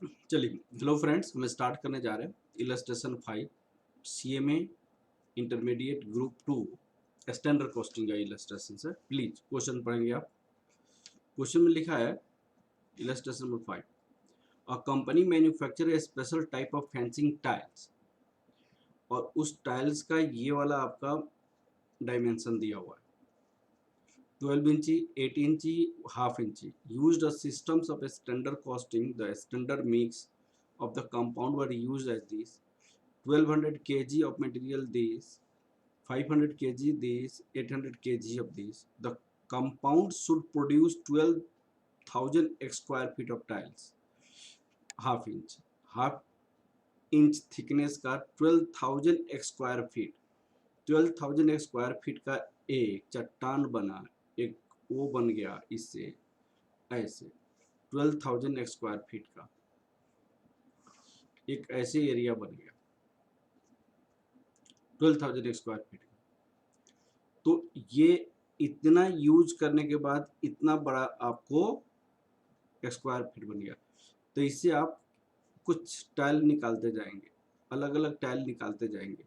चलिए, hello friends, हम start करने जा रहे हैं illustration 5 CMA intermediate group 2 standard costing का इलस्ट्रेशन है। प्लीज क्वेश्चन पढ़ेंगे आप। क्वेश्चन में लिखा है illustration number 5, a company manufacture A special type of fencing tiles, और उस टाइल्स का ये वाला आपका डायमेंशन दिया हुआ है 12 इंची, 8 इंची, हाफ इंची। Used as systems of a standard costing, the standard mix of the compound were used as this: 1200 kg of material this, 500 kg this, 800 kg of this. The compound should produce 12,000 square feet of tiles. Half inch thickness का 12,000 square feet, 12,000 square feet का एक चट्टान बना, एक वो बन गया इससे ऐसे 12,000 स्क्वायर फीट का एक ऐसे एरिया बन गया 12,000 स्क्वायर फीट का। तो ये इतना यूज करने के बाद इतना बड़ा आपको स्क्वायर फीट बन गया। तो इससे आप कुछ टाइल निकालते जाएंगे, अलग अलग टाइल निकालते जाएंगे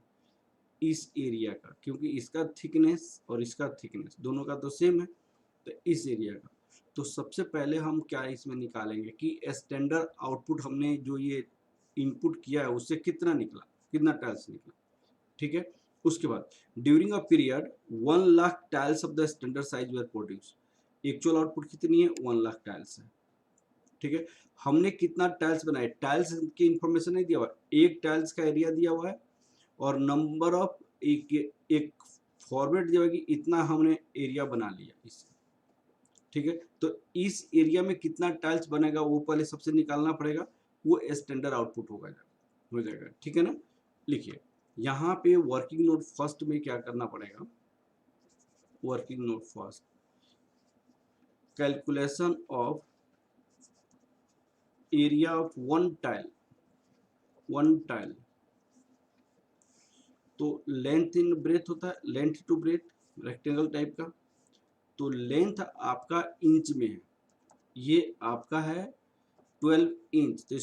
इस एरिया का, क्योंकि इसका थिकनेस और इसका थिकनेस दोनों का तो सेम है। तो इस एरिया का तो सबसे पहले हम क्या इसमें निकालेंगे कि स्टैंडर्ड आउटपुट हमने जो ये इनपुट किया है उससे कितना निकला, कितना टाइल्स निकला। ठीक है, उसके बाद during a period 1,00,000 tiles of the standard size were produce. Actual output कितनी है? 1,00,000 टाइल्स है। ठीक है, हमने कितना टाइल्स बनाए, टाइल्स की इंफॉर्मेशन नहीं दिया हुआ, एक टाइल्स का एरिया दिया हुआ है और नंबर ऑफ एक फॉर्मेट दिया हुआ कि इतना हमने एरिया बना लिया इससे। ठीक है, तो इस एरिया में कितना टाइल्स बनेगा वो पहले सबसे निकालना पड़ेगा, वो स्टैंडर्ड आउटपुट हो जाएगा। ठीक है ना, लिखिए यहाँ पे वर्किंग नोट फर्स्ट में क्या करना पड़ेगा। Working note first, calculation of area of one tile. तो लेंथ इन ब्रेथ होता है, length to breadth, rectangle type का। तो लेंथ आपका इंच में है, ये आपका है 12 इंच। तो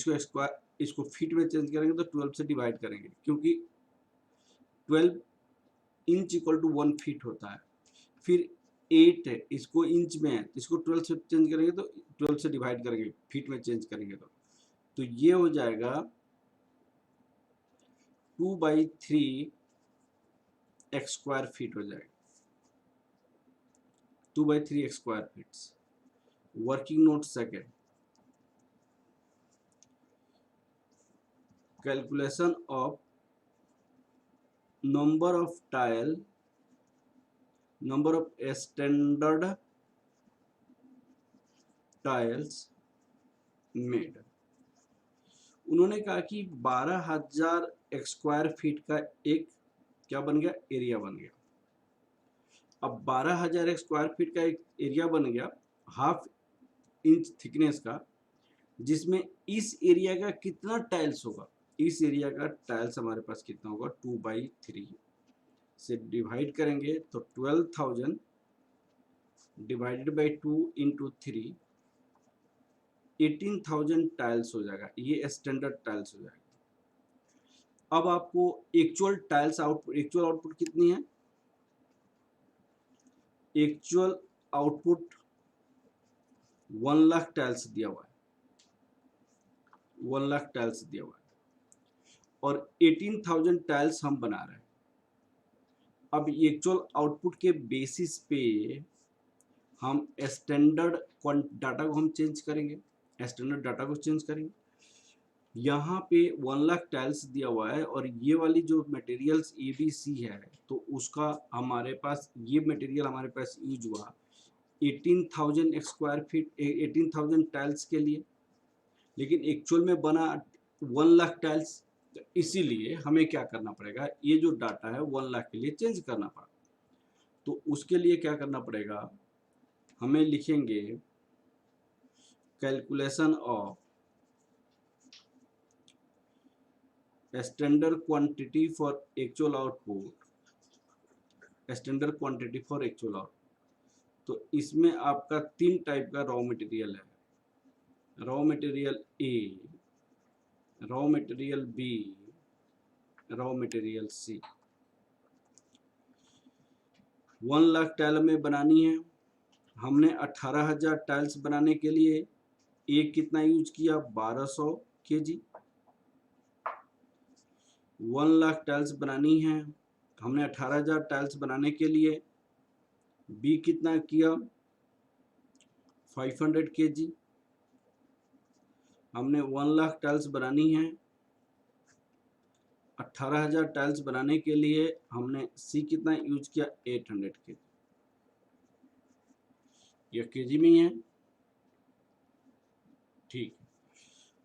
इसको फीट में चेंज करेंगे तो 12 से डिवाइड करेंगे, क्योंकि 12 इंच इक्वल टू 1 फीट होता है। फिर 8 है, इसको इंच में है तो इसको 12 से चेंज करेंगे तो 12 से डिवाइड करेंगे, फीट में चेंज करेंगे तो ये हो जाएगा 2/3 स्क्वायर फीट हो जाएगा, 2/3 square feet. Working note second, calculation of number of standard tiles made. उन्होंने कहा कि 12,000 स्क्वायर फीट का एक क्या बन गया, एरिया बन गया। अब 12,000 स्क्वायर फीट का एक एरिया बन गया हाफ इंच थिकनेस का, जिसमें इस एरिया का कितना टाइल्स होगा, इस एरिया का टाइल्स हमारे पास कितना होगा, 2/3 से डिवाइड करेंगे तो 12,000 डिवाइडेड बाई 2 इंटू 3, 18,000 टाइल्स हो जाएगा। ये स्टैंडर्ड टाइल्स हो जाएगा। अब आपको एक्चुअल आउटपुट कितनी है? एक्चुअल आउटपुट 1,00,000 टाइल्स दिया हुआ है, 1,00,000 टाइल्स दिया हुआ है और 18,000 टाइल्स हम बना रहे हैं। अब एक्चुअल आउटपुट के बेसिस पे हम स्टैंडर्ड डाटा को हम चेंज करेंगे, स्टैंडर्ड डाटा को चेंज करेंगे। यहाँ पे 1,00,000 टाइल्स दिया हुआ है और ये वाली जो मटेरियल्स ABC है, तो उसका हमारे पास ये मटेरियल हमारे पास यूज हुआ 18,000 स्क्वायर फीट, 18,000 टाइल्स के लिए, लेकिन एक्चुअल में बना 1,00,000 टाइल्स। तो इसीलिए हमें क्या करना पड़ेगा, ये जो डाटा है 1,00,000 के लिए चेंज करना पड़ा। तो उसके लिए क्या करना पड़ेगा, हमें लिखेंगे calculation of standard quantity for actual output, standard quantity for actual output. तो इसमें आपका 3 टाइप का raw material A. Raw material B, raw material C, रॉ मटेरियल सी। 1 लाख टाइल में बनानी है, हमने 18,000 टाइल्स बनाने के लिए एक कितना यूज किया, 1200 kg। 1 लाख टाइल्स बनानी है, हमने 18,000 टाइल्स बनाने के लिए बी कितना किया, 500 kg। हमने 1 लाख टाइल्स बनानी है, 18,000 टाइल्स बनाने के लिए हमने सी कितना यूज किया, 800 kg। यह केजी में ही है, ठीक।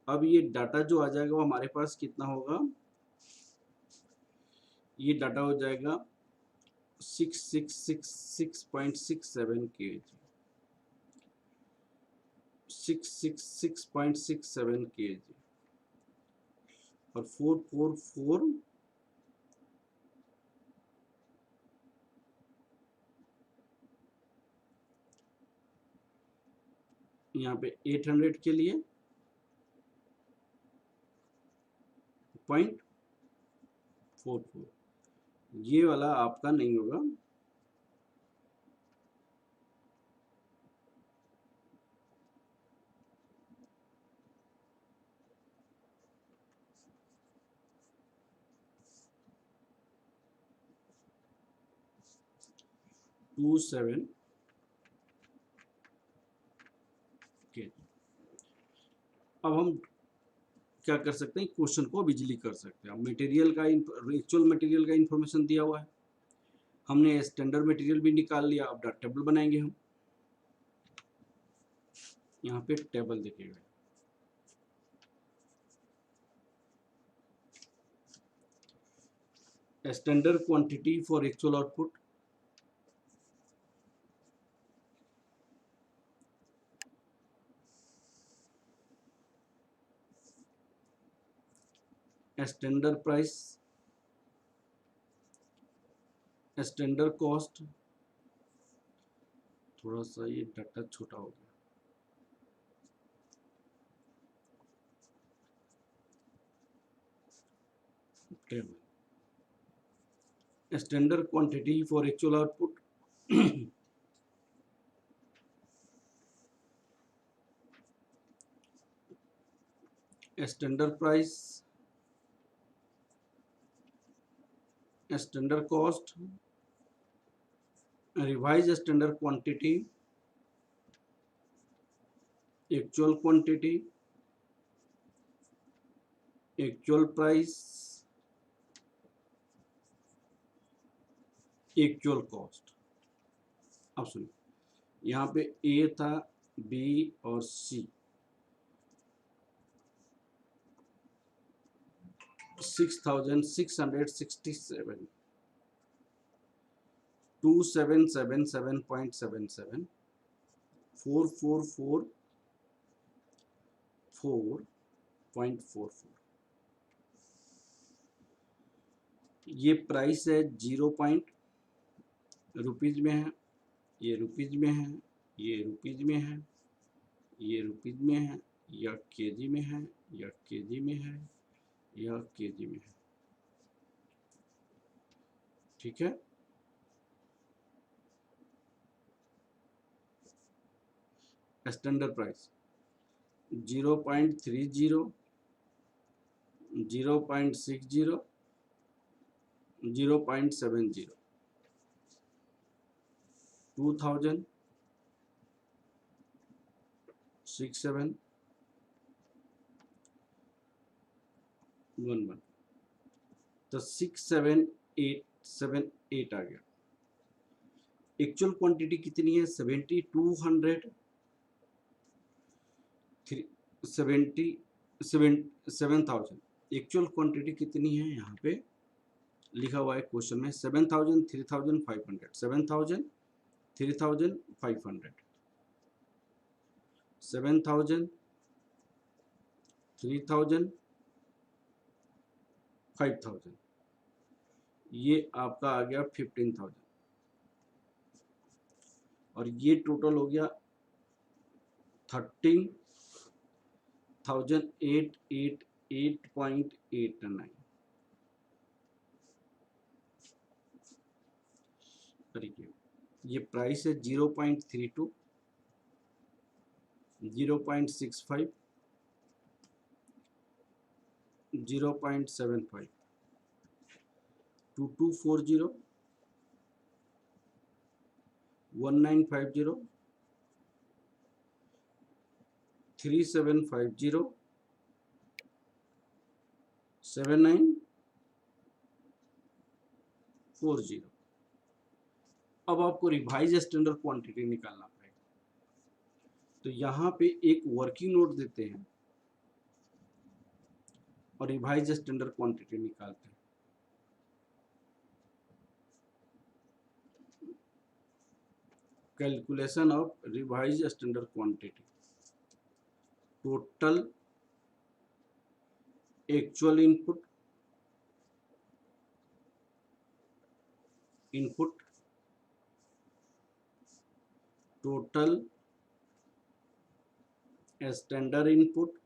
अब ये डाटा जो आ जाएगा वो हमारे पास कितना होगा, ये डाटा हो जाएगा 6666.67 kg, 666.67 kg और 444 यहाँ पे 800 के लिए 0.44, ये वाला आपका नहीं होगा। टू सेवन के। अब हम क्या कर सकते हैं, क्वेश्चन को बिजली कर सकते हैं। मटेरियल का एक्चुअल मटेरियल का इंफॉर्मेशन दिया हुआ है, हमने स्टैंडर्ड मटेरियल भी निकाल लिया। अब टेबल बनाएंगे हम, यहाँ पे टेबल देखिएगा, standard quantity for actual output, standard price, standard cost. थोड़ा सा ये डाटा छोटा हो गया, table standard quantity for actual output, standard price, standard cost, revise standard quantity, actual quantity, actual price, actual cost. अब सुनिए, यहाँ पे ए था, बी और सी, 6,667, 2777.77, 444.44। ये प्राइस है 0 पॉइंट रुपीज में है, ये रुपीज में है, ये रुपीज में है, ये रुपीज में है, या केजी में है, या केजी में है, या केजी में है, ठीक है। स्टैंडर्ड प्राइस 0.30, 0.60, 0.70, 2000, 67, 11, तो 67878 आ गया। एक्चुअल क्वांटिटी कितनी है, 7200, 7,000। एक्चुअल क्वांटिटी कितनी है, यहाँ पे लिखा हुआ है क्वेश्चन में 7,000, 3,500, 7,000, 3,500, 7,000, 3,000, 5,000, ये आपका आ गया 15,000 और ये टोटल हो गया 13,888 8.89 तरीके। ये प्राइस है 0.32, 0.65, 0.75, 2240, 1950, 3750, 7940। अब आपको रिवाइज स्टैंडर्ड क्वांटिटी निकालना पड़ेगा। तो यहाँ पे एक वर्किंग नोट देते हैं और रिवाइज स्टैंडर्ड क्वांटिटी निकालते हैं। Calculation of revise standard quantity, total actual input, total standard input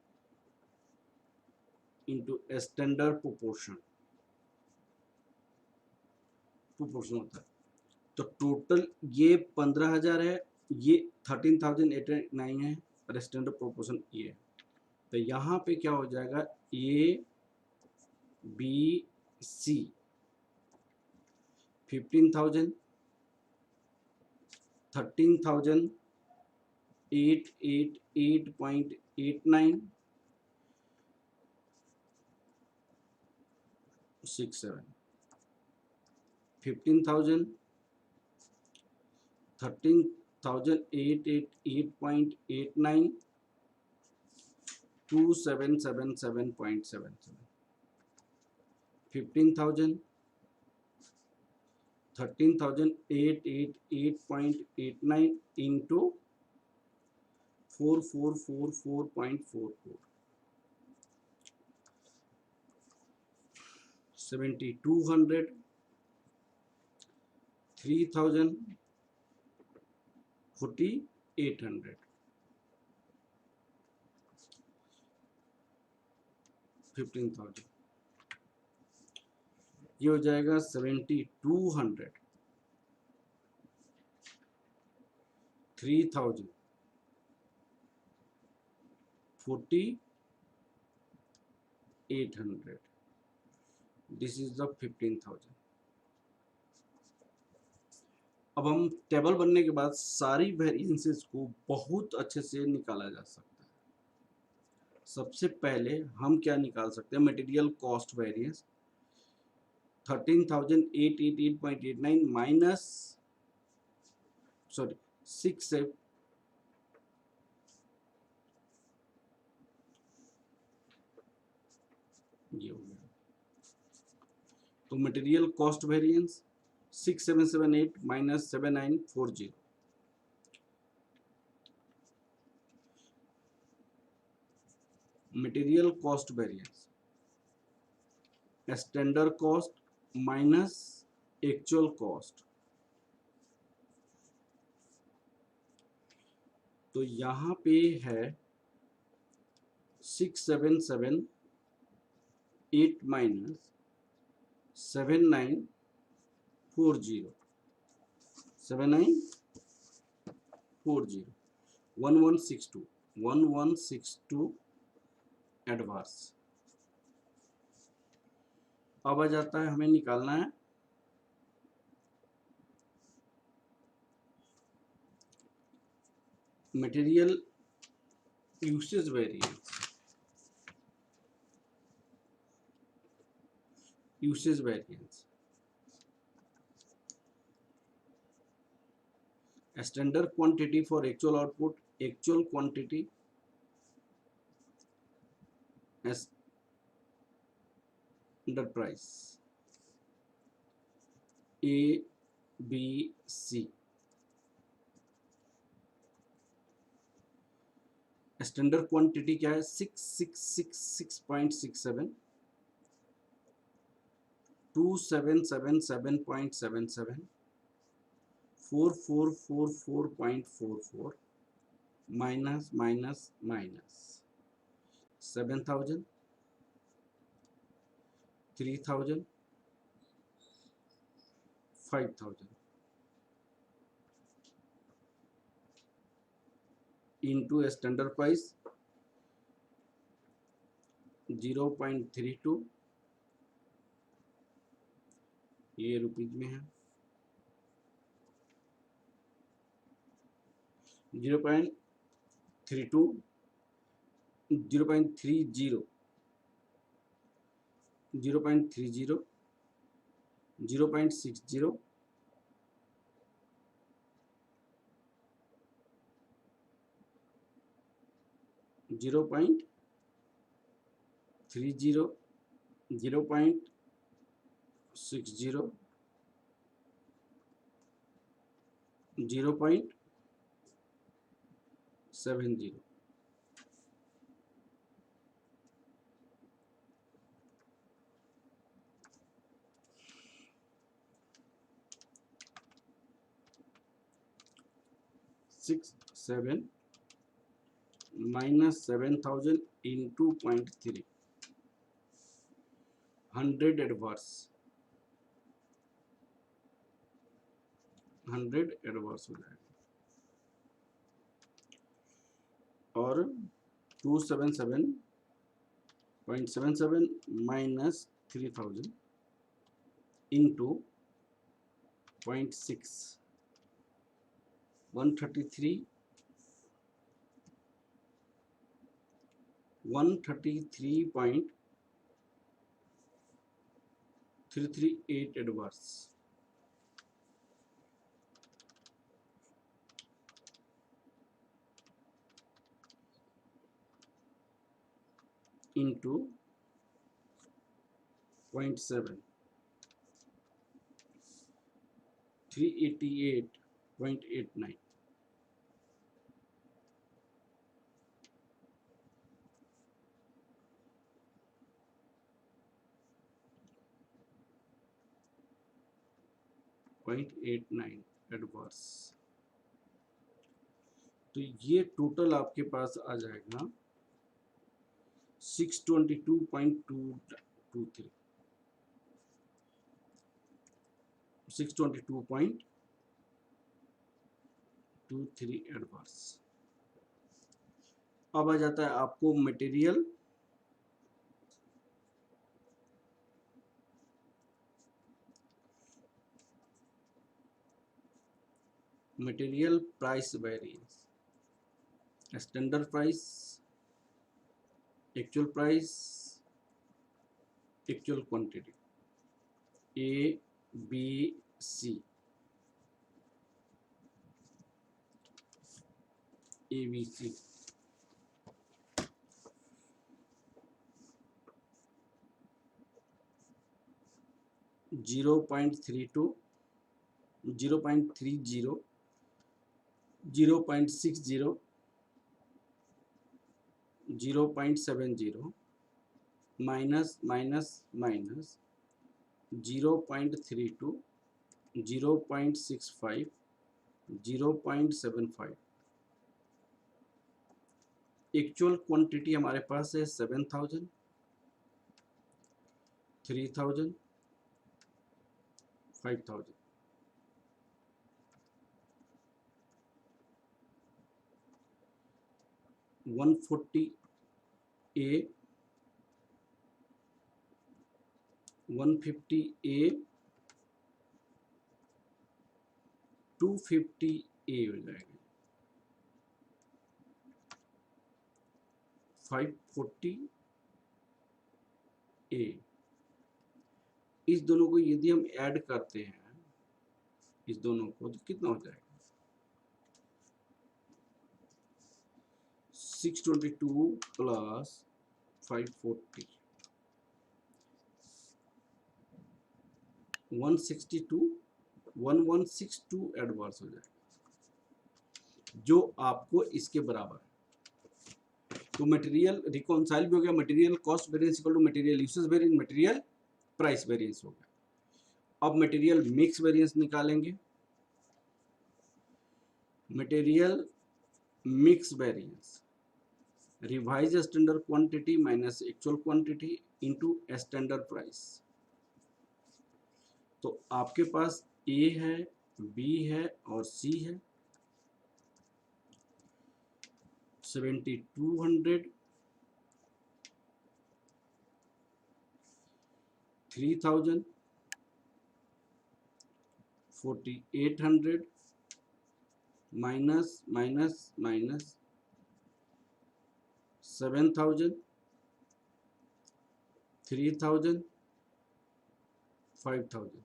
into standard proportion होता है। तो टोटल ये 15,000 है, ये 13,809 है और स्टैंडर्ड प्रोपोर्शन ये है। तो यहाँ पे क्या हो जाएगा, ए बी सी 15,000, 13,888.89, 67, 15,000, 13,888.89, 2777.77, 15,000, 13,888.89 into 4444.44, 7,200, 3,000, 4,800, 15,000, ये हो जाएगा 7,200, 3,000, 4,800, दिस इज द 15,000। अब हम टेबल बनने के बाद सारी वेरिएंसेस को बहुत अच्छे से निकाला जा सकता है। सबसे पहले हम क्या निकाल सकते हैं, मटेरियल कॉस्ट वेरिएंस 13,888.89 माइनस 6 ये हो गया। तो material cost variance 6778 minus 7940, material cost variance standard cost minus actual cost. तो यहाँ पे है 6778 माइनस 7940, 1162 एडवांस। अब आ जाता है, हमें निकालना है material usage variance, standard quantity for actual output, actual quantity standard price A B C. Standard quantity क्या है, 6666.67, 2777.77, 4444.44 माइनस 7,000, 3,000, 5,000 into स्टैंडर्ड प्राइस 0.32, ये रुपीज में है, 0.32, 0.30, 0.30, 0.60, 0.30, 0.60, 0.70. -7 -7,000 into 0.3, 100 एडवर्स, 100 एडवर्स हो जाएगा, और 277.77 minus 3,000 into 0.6, 133.338 adverse into 0.7, 388.89. Adverse, तो ये टोटल आपके पास आ जाएगा 622.223, 622.23 एडवर्स। अब आ जाता है आपको material, material price variance, standard price, actual price, actual quantity, A B C, ABC, zero point 32, 0.30, 0.60, 0.70, minus minus minus 0.32, 0.65, 0.75। Actual quantity हमारे पास है 7,000, 3,000, 5,000। $140 A, $150 A, $250 A हो जाएगा, 540 A। इस दोनों को यदि हम ऐड करते हैं, इस दोनों को, तो कितना हो जाएगा? 622 प्लस 540, 1162 एडवर्स हो जाएगा, जो आपको इसके बराबर है। तो मटेरियल रिकॉन्साइल भी हो गया, material cost variance equal to material usage variance, material price variance हो गया। अब मटेरियल मिक्स वेरिएंस निकालेंगे, material mix variance, revise standard quantity minus actual quantity into standard price, तो आपके पास ए है, बी है और सी है। 7200, 3000, 4800 minus minus minus 7000, 3000, 5000।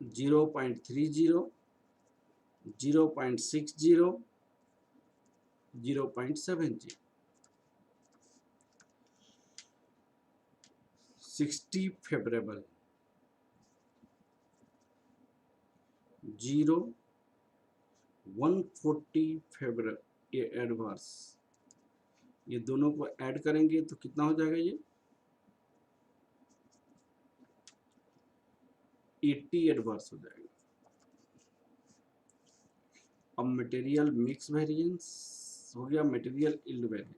0.30, 0.60, 0.70। 60 favourable, 0, 140 favourable, ये एडवर्स। ये दोनों को ऐड करेंगे तो कितना हो जाएगा? ये 80 एडवर्स हो जाएगा। अब मटेरियल मिक्स वेरिएंस हो गया, material yield variance.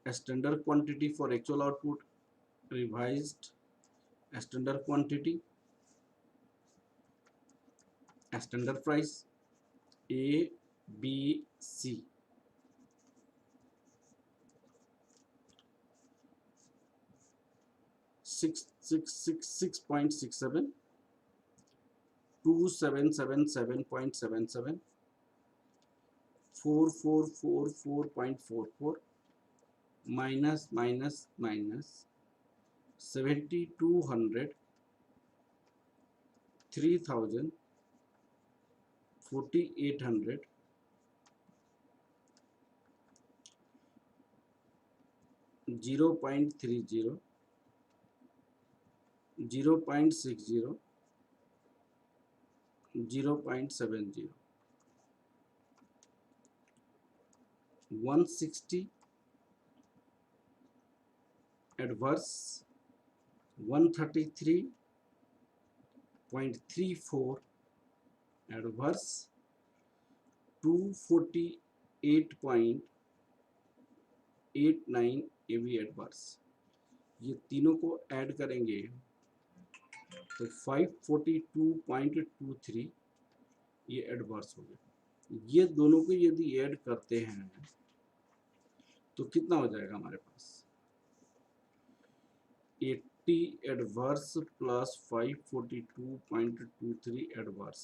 Standard quantity for actual output, revised standard quantity, standard price A B C. $666.67, $2777.77, $4444.44, minus minus minus 7200, 3000, 4800, 0.30, 0.60, 0.70, 160 adverse, 133.34 adverse, 248.89 AB adverse. ये तीनों को ऐड करेंगे तो 542.23 ये एडवर्स हो गया। ये दोनों को यदि ऐड करते हैं तो कितना हो जाएगा हमारे पास? 80 एडवर्स प्लस 542.23 एडवर्स।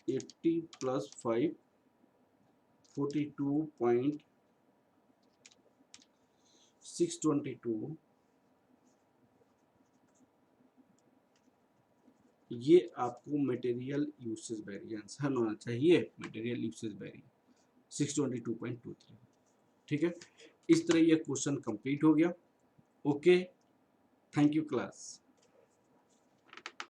80 प्लस 542.622, ये आपको मटेरियल यूसेज वेरिएंस होना चाहिए। Material usage variance 622.23। ठीक है, इस तरह ये क्वेश्चन कंप्लीट हो गया। Okay, thank you class.